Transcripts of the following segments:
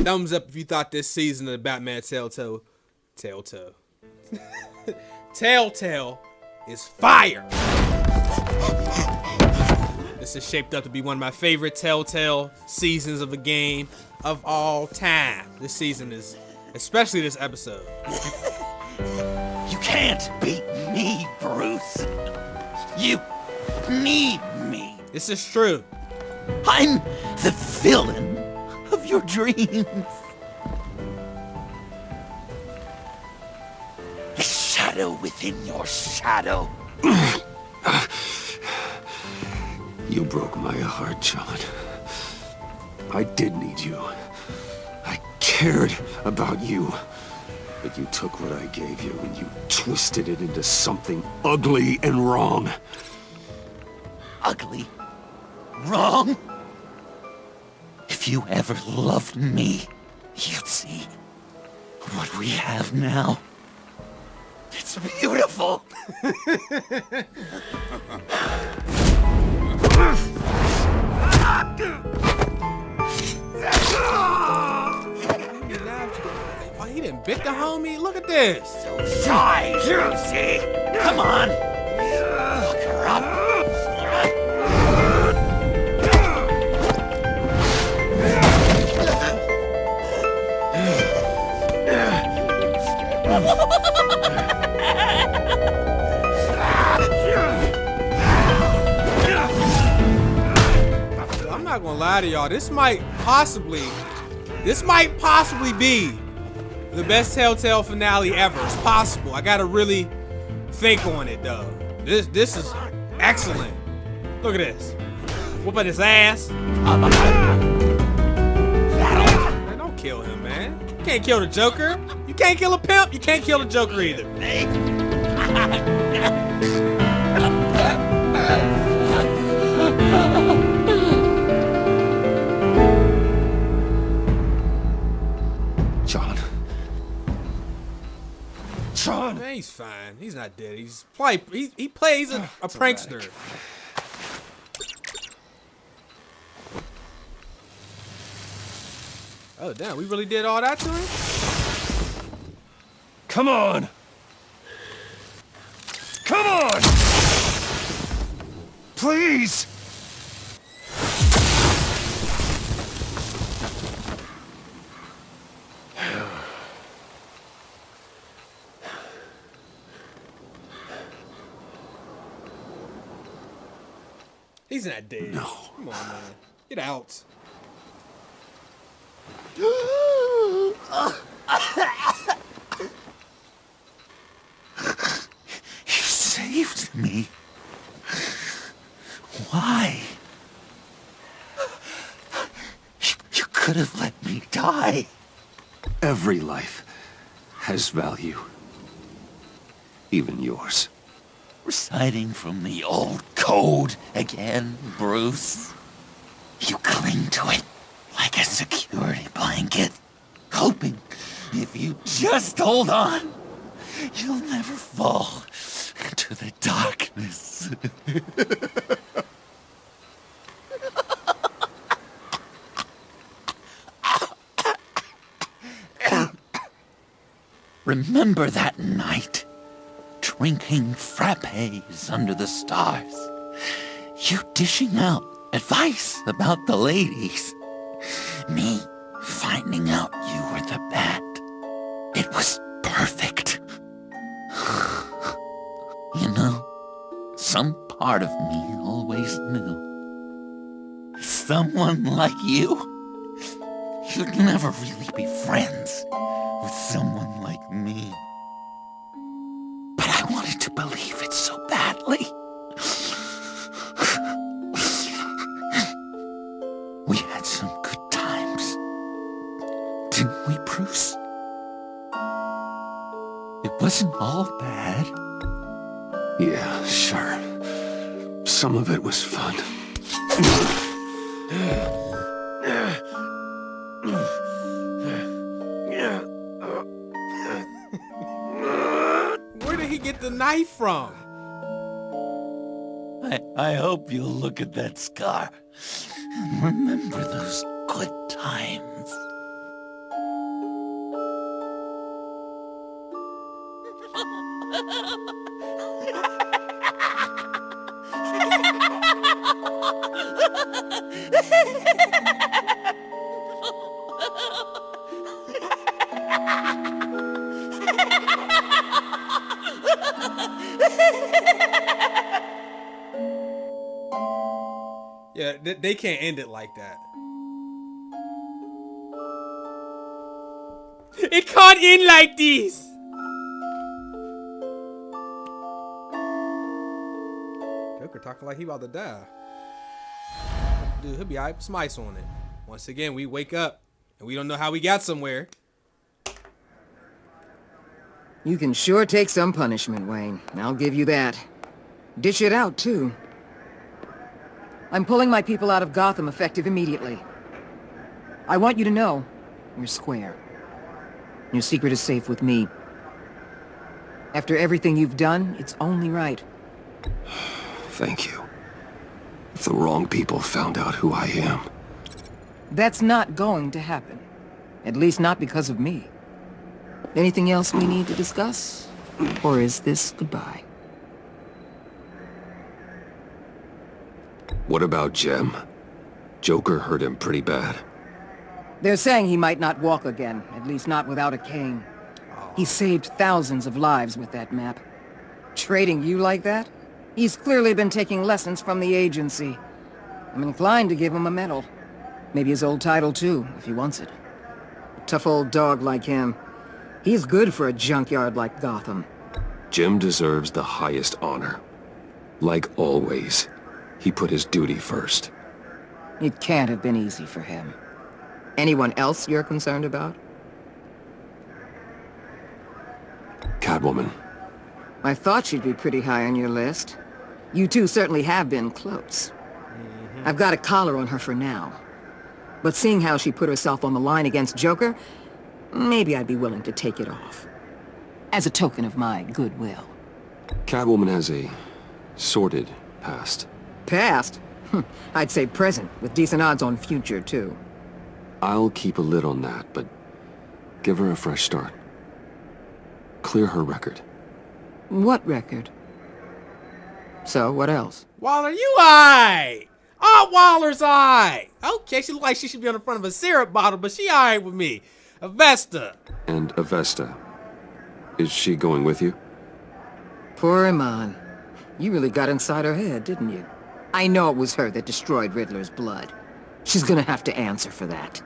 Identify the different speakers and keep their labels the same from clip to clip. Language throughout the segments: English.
Speaker 1: thumbs up if you thought this season of the Batman Telltale is fire. This is shaped up to be one of my favorite Telltale seasons of a game of all time. This season is, especially this episode.
Speaker 2: You can't beat me, Bruce. You need me.
Speaker 1: This is true.
Speaker 2: I'm the villain of your dreams. The shadow within your shadow.
Speaker 3: You broke my heart, John. I did need you. I cared about you. But you took what I gave you and you twisted it into something ugly and wrong.
Speaker 2: Ugly? Wrong? If you ever loved me, you'd see what we have now. It's beautiful.
Speaker 1: Oh, he done bit the homie? Look at this.
Speaker 2: So try, Brucey. Come on. Look her up.
Speaker 1: I'm not gonna lie to y'all. This might possibly be the best Telltale finale ever. It's possible. I gotta really think on it though. This is excellent. Look at this. Whooping his ass. Man, don't kill him, man. You can't kill the Joker. You can't kill a pimp. You can't kill the Joker either.
Speaker 3: John!
Speaker 1: Man, he's fine. He's not dead. He's probably he plays a prankster. Oh damn, we really did all that to him?
Speaker 3: Come on! Come on! Please!
Speaker 1: He's not dead.
Speaker 3: No.
Speaker 1: Come on, man. Get out.
Speaker 2: You saved me. Why? You could have let me die.
Speaker 3: Every life has value. Even yours.
Speaker 2: Reciting from the old code again, Bruce. You cling to it like a security blanket, hoping if you just hold on, you'll never fall into the darkness. Remember that night? Drinking frappes under the stars. You dishing out advice about the ladies. Me finding out you were the bat. It was perfect. You know, some part of me always knew. Someone like you, you'd never really be friends with someone like me. But I wanted to believe it so badly. We had some good times, didn't we, Bruce? It wasn't all bad.
Speaker 3: Yeah, sure. Some of it was fun.
Speaker 1: Where did he get the knife from?
Speaker 2: I hope you'll look at that scar and remember those good times.
Speaker 1: Yeah, they can't end it like that. It can't end like this. Joker talking like he about to die. Dude, he'll be alright. Put some ice on it. Once again, we wake up and we don't know how we got somewhere.
Speaker 4: You can sure take some punishment, Wayne. I'll give you that. Dish it out, too. I'm pulling my people out of Gotham effective immediately. I want you to know you're square. Your secret is safe with me. After everything you've done, it's only right.
Speaker 3: Thank you. If the wrong people found out who I am...
Speaker 4: That's not going to happen. At least not because of me. Anything else we need to discuss? Or is this goodbye?
Speaker 3: What about Jem? Joker hurt him pretty bad.
Speaker 4: They're saying he might not walk again, at least not without a cane. He saved thousands of lives with that map. Trading you like that? He's clearly been taking lessons from the agency. I'm inclined to give him a medal. Maybe his old title too, if he wants it. A tough old dog like him. He's good for a junkyard like Gotham.
Speaker 3: Jem deserves the highest honor. Like always, he put his duty first.
Speaker 4: It can't have been easy for him. Anyone else you're concerned about?
Speaker 3: Catwoman.
Speaker 4: I thought she'd be pretty high on your list. You two certainly have been close. I've got a collar on her for now. But seeing how she put herself on the line against Joker, maybe I'd be willing to take it off. As a token of my goodwill.
Speaker 3: Catwoman has a sordid past.
Speaker 4: Past? I'd say present, with decent odds on future, too.
Speaker 3: I'll keep a lid on that, but give her a fresh start. Clear her record.
Speaker 4: What record? So, what else?
Speaker 1: Waller, you aight. Oh, Waller's aight. Okay, she look like she should be on the front of a syrup bottle, but she aight with me. Avesta.
Speaker 3: And Avesta. Is she going with you?
Speaker 4: Poor Iman. You really got inside her head, didn't you? I know it was her that destroyed Riddler's blood. She's gonna have to answer for that.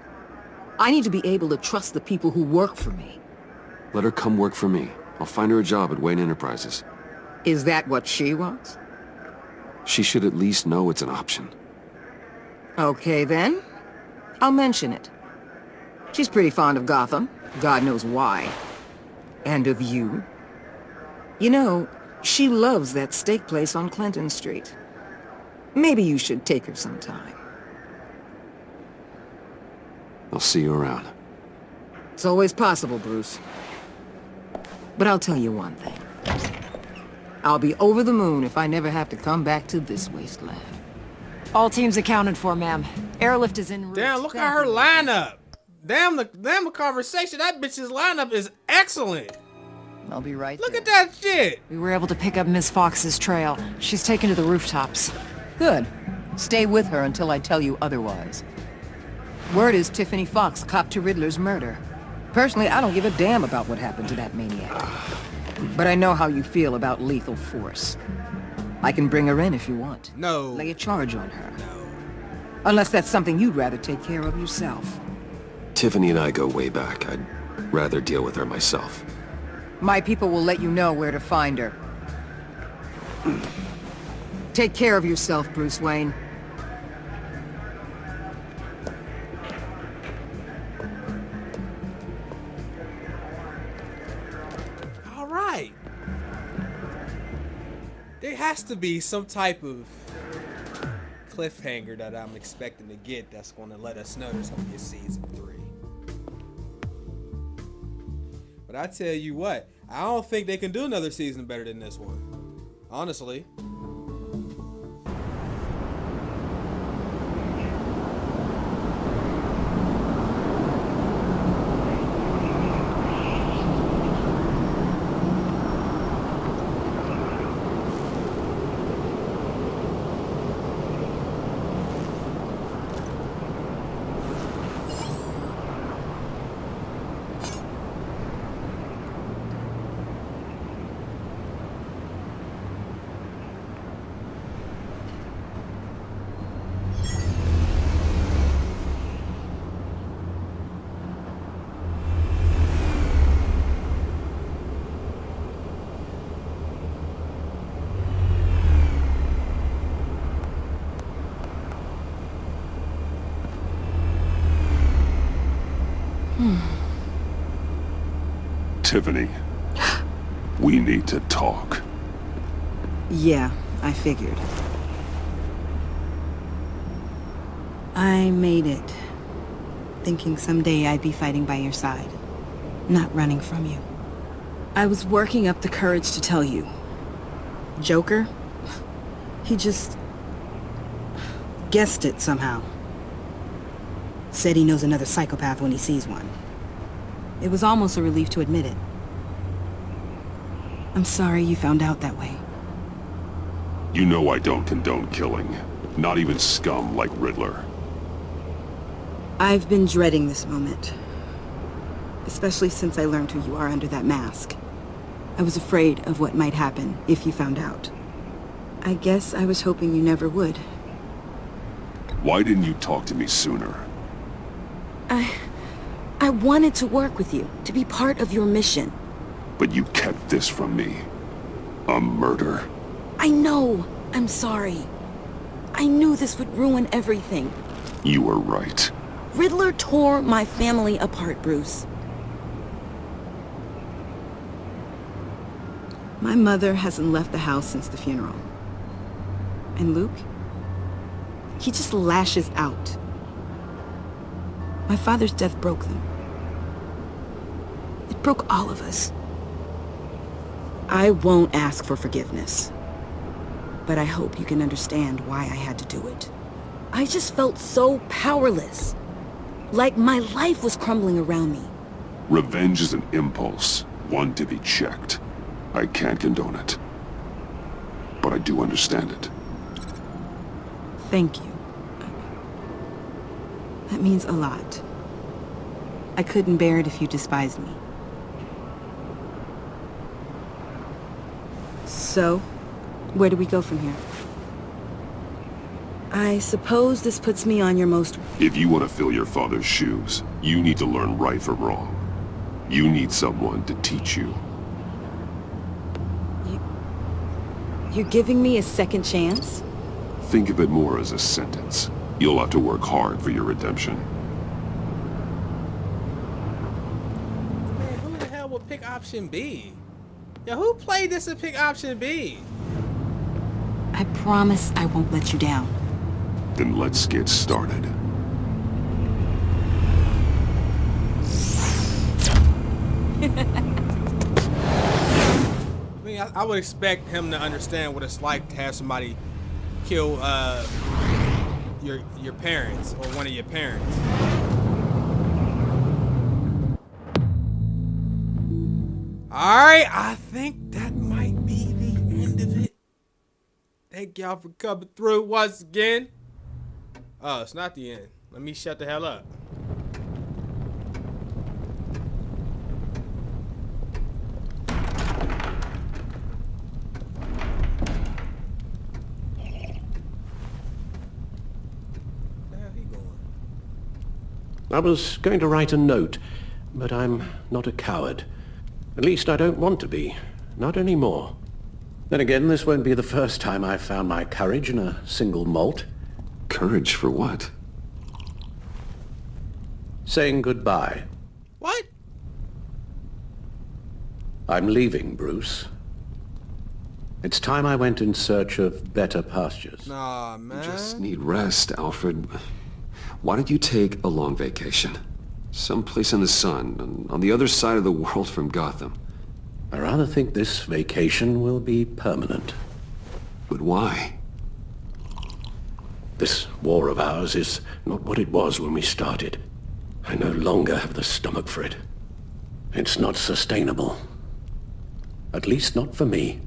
Speaker 4: I need to be able to trust the people who work for me.
Speaker 3: Let her come work for me. I'll find her a job at Wayne Enterprises.
Speaker 4: Is that what she wants?
Speaker 3: She should at least know it's an option.
Speaker 4: Okay, then. I'll mention it. She's pretty fond of Gotham. God knows why. And of you. You know, she loves that steak place on Clinton Street. Maybe you should take her sometime.
Speaker 3: I'll see you around.
Speaker 4: It's always possible, Bruce. But I'll tell you one thing. I'll be over the moon if I never have to come back to this wasteland.
Speaker 5: All teams accounted for, ma'am. Airlift is en route.
Speaker 1: Damn, look
Speaker 5: Thank
Speaker 1: at her
Speaker 5: you.
Speaker 1: lineup. Damn the conversation. That bitch's lineup is excellent.
Speaker 4: I'll be right
Speaker 1: Look
Speaker 4: there.
Speaker 1: at that shit.
Speaker 5: We were able to pick up Miss Fox's trail. She's taken to the rooftops.
Speaker 4: Good. Stay with her until I tell you otherwise. Word is Tiffany Fox copped to Riddler's murder. Personally, I don't give a damn about what happened to that maniac. But I know how you feel about lethal force. I can bring her in if you want.
Speaker 1: No.
Speaker 4: Lay a charge on her.
Speaker 1: No.
Speaker 4: Unless that's something you'd rather take care of yourself.
Speaker 3: Tiffany and I go way back. I'd rather deal with her myself.
Speaker 4: My people will let you know where to find her. Take care of yourself, Bruce Wayne.
Speaker 1: All right. There has to be some type of cliffhanger that I'm expecting to get that's going to let us know there's going to be a season 3. But I tell you what, I don't think they can do another season better than this one. Honestly.
Speaker 3: Tiffany, we need to talk.
Speaker 6: Yeah, I figured. I made it, thinking someday I'd be fighting by your side, not running from you. I was working up the courage to tell you. Joker? He just guessed it somehow. Said he knows another psychopath when he sees one. It was almost a relief to admit it. I'm sorry you found out that way.
Speaker 3: You know I don't condone killing. Not even scum like Riddler.
Speaker 6: I've been dreading this moment. Especially since I learned who you are under that mask. I was afraid of what might happen if you found out. I guess I was hoping you never would.
Speaker 3: Why didn't you talk to me sooner?
Speaker 6: I wanted to work with you, to be part of your mission.
Speaker 3: But you kept this from me. A murder.
Speaker 6: I know. I'm sorry. I knew this would ruin everything.
Speaker 3: You were right.
Speaker 6: Riddler tore my family apart, Bruce. My mother hasn't left the house since the funeral. And Luke? He just lashes out. My father's death broke them. It broke all of us. I won't ask for forgiveness. But I hope you can understand why I had to do it. I just felt so powerless. Like my life was crumbling around me.
Speaker 3: Revenge is an impulse, one to be checked. I can't condone it. But I do understand it.
Speaker 6: Thank you. That means a lot. I couldn't bear it if you despised me. So, where do we go from here? I suppose this puts me on your most...
Speaker 3: If you want to fill your father's shoes, you need to learn right from wrong. You need someone to teach you.
Speaker 6: You're giving me a second chance?
Speaker 3: Think of it more as a sentence. You'll have to work hard for your redemption.
Speaker 1: Man, who the hell would pick option B? Yo, who played this and pick option B?
Speaker 6: I promise I won't let you down.
Speaker 3: Then let's get started.
Speaker 1: I mean, I would expect him to understand what it's like to have somebody kill your parents or one of your parents. Alright, I think that might be the end of it. Thank y'all for coming through once again. Oh, it's not the end. Let me shut the hell up.
Speaker 7: I was going to write a note, but I'm not a coward. At least I don't want to be. Not anymore. Then again, this won't be the first time I've found my courage in a single malt.
Speaker 3: Courage for what?
Speaker 7: Saying goodbye.
Speaker 1: What?
Speaker 7: I'm leaving, Bruce. It's time I went in search of better pastures.
Speaker 1: Nah, man.
Speaker 3: Just need rest, Alfred. Why don't you take a long vacation? Someplace in the sun, on the other side of the world from Gotham.
Speaker 7: I rather think this vacation will be permanent.
Speaker 3: But why?
Speaker 7: This war of ours is not what it was when we started. I no longer have the stomach for it. It's not sustainable. At least not for me.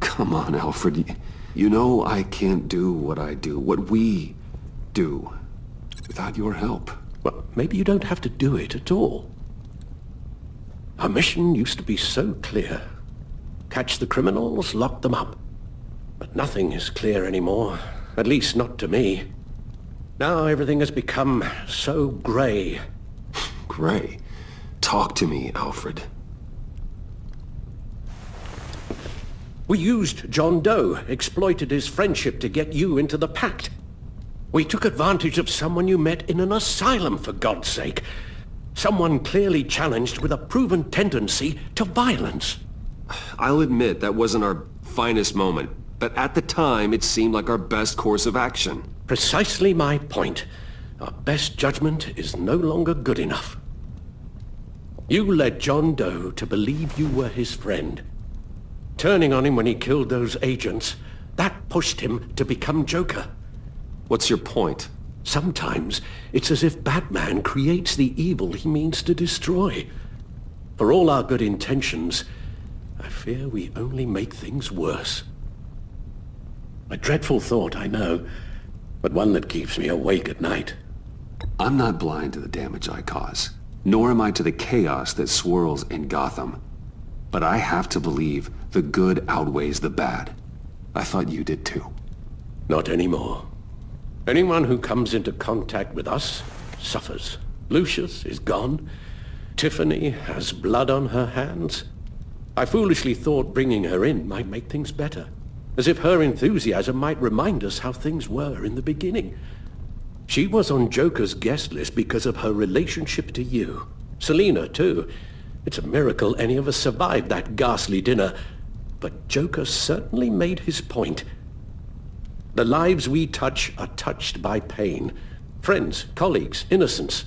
Speaker 3: Come on, Alfred. You know I can't do what I do, what we do, without your help.
Speaker 7: Well, maybe you don't have to do it at all. Our mission used to be so clear. Catch the criminals, lock them up. But nothing is clear anymore, at least not to me. Now everything has become so gray.
Speaker 3: Gray? Talk to me, Alfred.
Speaker 7: We used John Doe, exploited his friendship to get you into the pact. We took advantage of someone you met in an asylum, for God's sake. Someone clearly challenged with a proven tendency to violence.
Speaker 3: I'll admit that wasn't our finest moment, but at the time it seemed like our best course of action.
Speaker 7: Precisely my point. Our best judgment is no longer good enough. You led John Doe to believe you were his friend. Turning on him when he killed those agents, that pushed him to become Joker.
Speaker 3: What's your point?
Speaker 7: Sometimes it's as if Batman creates the evil he means to destroy. For all our good intentions, I fear we only make things worse. A dreadful thought, I know, but one that keeps me awake at night.
Speaker 3: I'm not blind to the damage I cause, nor am I to the chaos that swirls in Gotham. But I have to believe the good outweighs the bad. I thought you did too.
Speaker 7: Not anymore. Anyone who comes into contact with us suffers. Lucius is gone. Tiffany has blood on her hands. I foolishly thought bringing her in might make things better, as if her enthusiasm might remind us how things were in the beginning. She was on Joker's guest list because of her relationship to you. Selina, too. It's a miracle any of us survived that ghastly dinner. But Joker certainly made his point. The lives we touch are touched by pain. Friends, colleagues, innocents.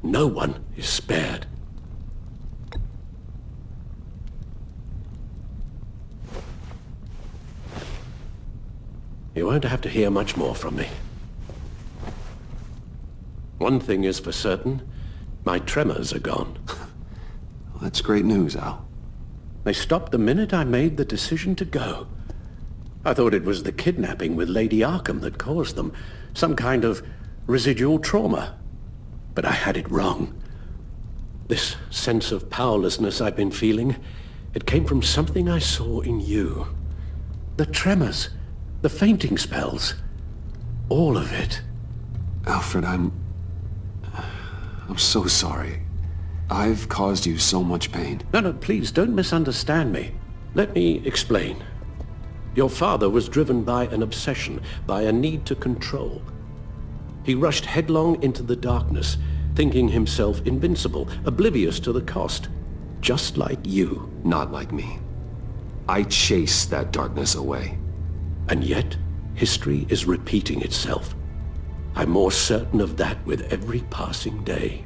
Speaker 7: No one is spared. You won't have to hear much more from me. One thing is for certain, my tremors are gone.
Speaker 3: Well, that's great news, Al.
Speaker 7: They stopped the minute I made the decision to go. I thought it was the kidnapping with Lady Arkham that caused them, some kind of residual trauma. But I had it wrong. This sense of powerlessness I've been feeling, it came from something I saw in you. The tremors, the fainting spells, all of it.
Speaker 3: Alfred, I'm so sorry. I've caused you so much pain.
Speaker 7: No, please don't misunderstand me. Let me explain. Your father was driven by an obsession, by a need to control. He rushed headlong into the darkness, thinking himself invincible, oblivious to the cost. Just like you.
Speaker 3: Not like me. I chased that darkness away.
Speaker 7: And yet, history is repeating itself. I'm more certain of that with every passing day.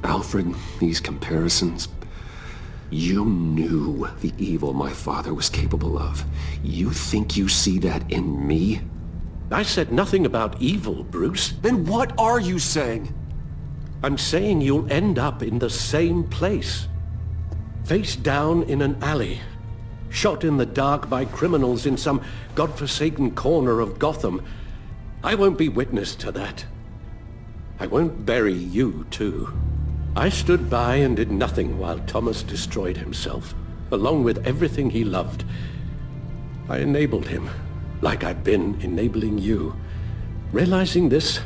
Speaker 3: Alfred, these comparisons... You knew the evil my father was capable of. You think you see that in me?
Speaker 7: I said nothing about evil, Bruce.
Speaker 3: Then what are you saying?
Speaker 7: I'm saying you'll end up in the same place. Face down in an alley. Shot in the dark by criminals in some godforsaken corner of Gotham. I won't be witness to that. I won't bury you, too. I stood by and did nothing while Thomas destroyed himself, along with everything he loved. I enabled him, like I've been enabling you. Realizing this,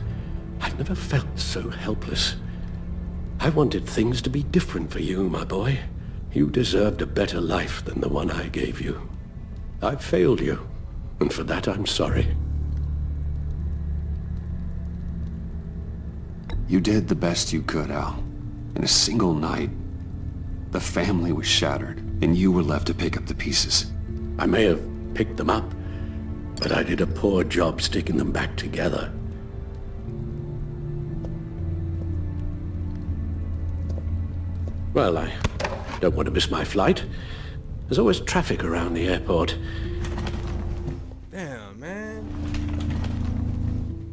Speaker 7: I've never felt so helpless. I wanted things to be different for you, my boy. You deserved a better life than the one I gave you. I failed you, and for that I'm sorry.
Speaker 3: You did the best you could, Al. In a single night, the family was shattered, and you were left to pick up the pieces.
Speaker 7: I may have picked them up, but I did a poor job sticking them back together. Well, I don't want to miss my flight. There's always traffic around the airport.
Speaker 1: Damn, man.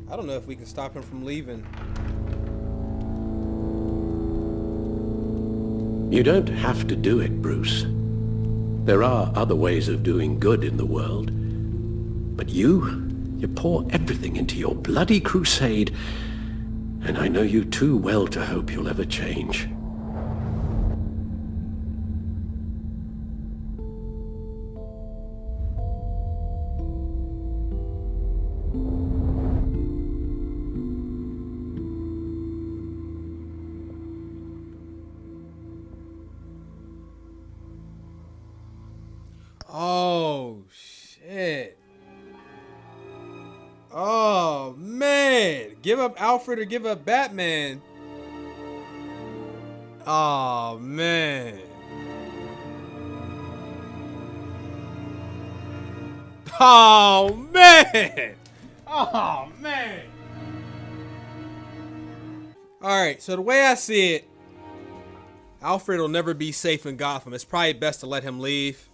Speaker 1: I don't know if we can stop him from leaving.
Speaker 7: You don't have to do it, Bruce. There are other ways of doing good in the world. But you pour everything into your bloody crusade, and I know you too well to hope you'll ever change.
Speaker 1: Oh, shit. Oh, man. Give up Alfred or give up Batman. Oh, man. Oh, man. Oh, man. Alright, so the way I see it, Alfred will never be safe in Gotham. It's probably best to let him leave.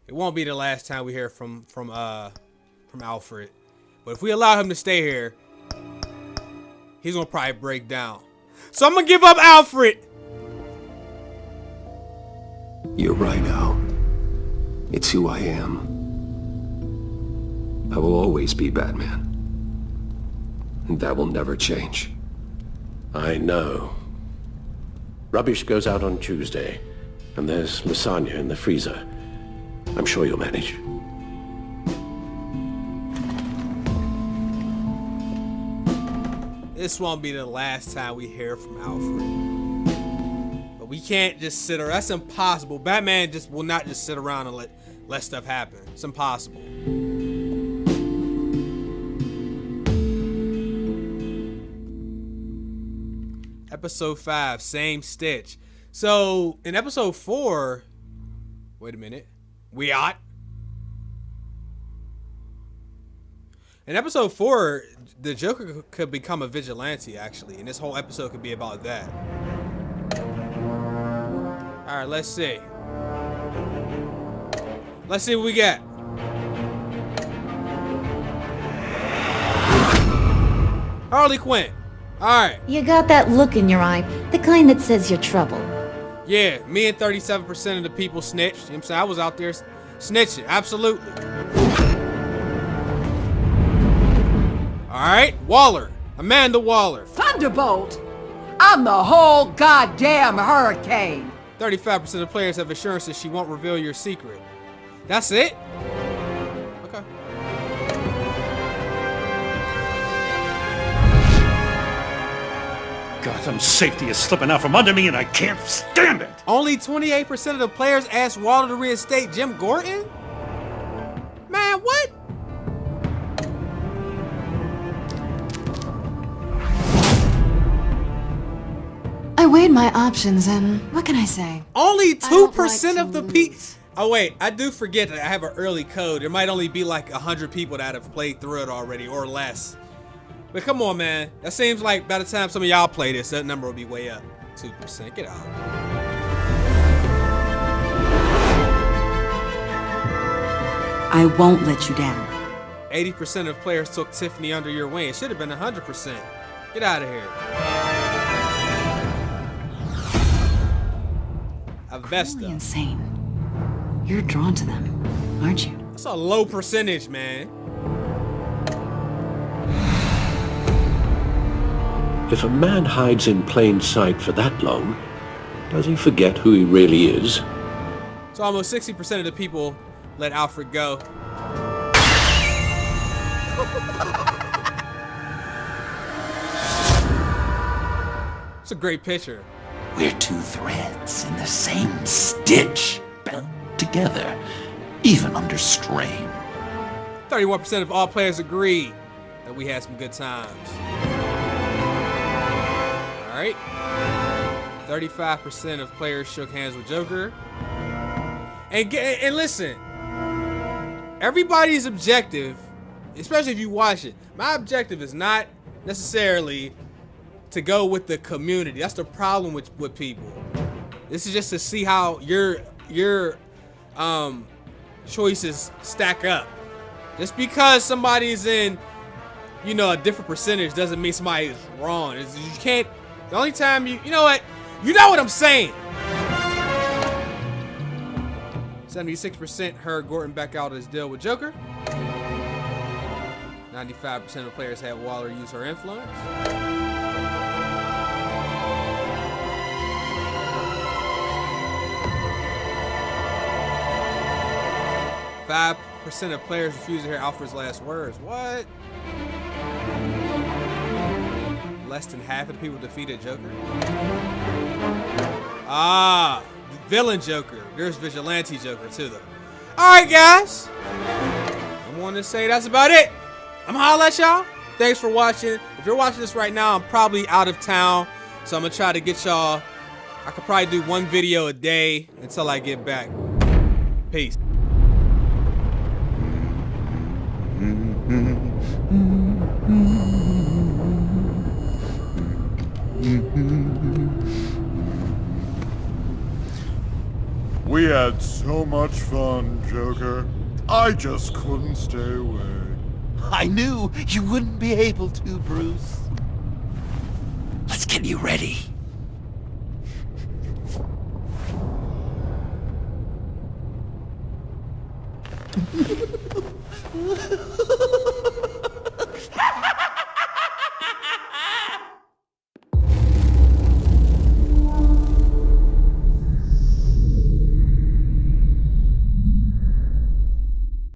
Speaker 1: It won't be the last time we hear from Alfred. But if we allow him to stay here, he's gonna probably break down. So I'm gonna give up Alfred.
Speaker 3: You're right, Al. It's who I am. I will always be Batman. And that will never change.
Speaker 7: I know. Rubbish goes out on Tuesday, and there's lasagna in the freezer. I'm sure you'll manage.
Speaker 1: This won't be the last time we hear from Alfred. But we can't just sit around. That's impossible. Batman just will not just sit around and let stuff happen. It's impossible. Episode 5, same Stitch. So in episode 4, wait a minute. In episode 4, the Joker could become a vigilante, actually, and this whole episode could be about that. All right, let's see. Let's see what we got. Harley Quinn. All right.
Speaker 8: You got that look in your eye, the kind that says you're trouble.
Speaker 1: Yeah, me and 37% of the people snitched. You know what I'm saying? I was out there snitching, absolutely. All right, Waller. Amanda Waller.
Speaker 4: Thunderbolt? I'm the whole goddamn hurricane.
Speaker 1: 35% of players have assurances she won't reveal your secret. That's it? Okay.
Speaker 9: Gotham's safety is slipping out from under me and I can't stand it!
Speaker 1: Only 28% of the players asked Waller to reinstate Jim Gordon? Man, what?
Speaker 5: I weighed my options, and what can I say?
Speaker 1: Only
Speaker 5: I don't
Speaker 1: 2%
Speaker 5: like
Speaker 1: of
Speaker 5: to
Speaker 1: the people.
Speaker 5: lose.
Speaker 1: Oh wait, I do forget that I have an early code. There might only be like 100 people that have played through it already or less. But come on, man. That seems like by the time some of y'all play this, that number will be way up. 2%. Get out.
Speaker 6: I won't let you down.
Speaker 1: 80% of players took Tiffany under your wing. It should have been 100%. Get out of here. Avesta.
Speaker 5: Really insane. You're drawn to them, aren't you?
Speaker 1: That's a low percentage, man.
Speaker 7: If a man hides in plain sight for that long, does he forget who he really is?
Speaker 1: So almost 60% of the people let Alfred go. It's a great picture.
Speaker 2: We're two threads in the same stitch, bound together, even under strain.
Speaker 1: 31% of all players agree that we had some good times. All right. 35% of players shook hands with Joker. And listen, everybody's objective, especially if you watch it, my objective is not necessarily to go with the community. That's the problem with people. This is just to see how your choices stack up. Just because somebody's in, a different percentage doesn't mean somebody is wrong. You can't. The only time you know what I'm saying. 76% heard Gordon back out his deal with Joker. 95% of players had Waller use her influence. 5% of players refuse to hear Alfred's last words. What? Less than half of the people defeated Joker. Villain Joker. There's Vigilante Joker too, though. Alright, guys. I want to say that's about it. I'm gonna holla at y'all. Thanks for watching. If you're watching this right now, I'm probably out of town, so I'm gonna try to get y'all I could probably do one video a day until I get back. Peace.
Speaker 10: We had so much fun, Joker. I just couldn't stay away.
Speaker 2: I knew you wouldn't be able to, Bruce. Let's get you ready.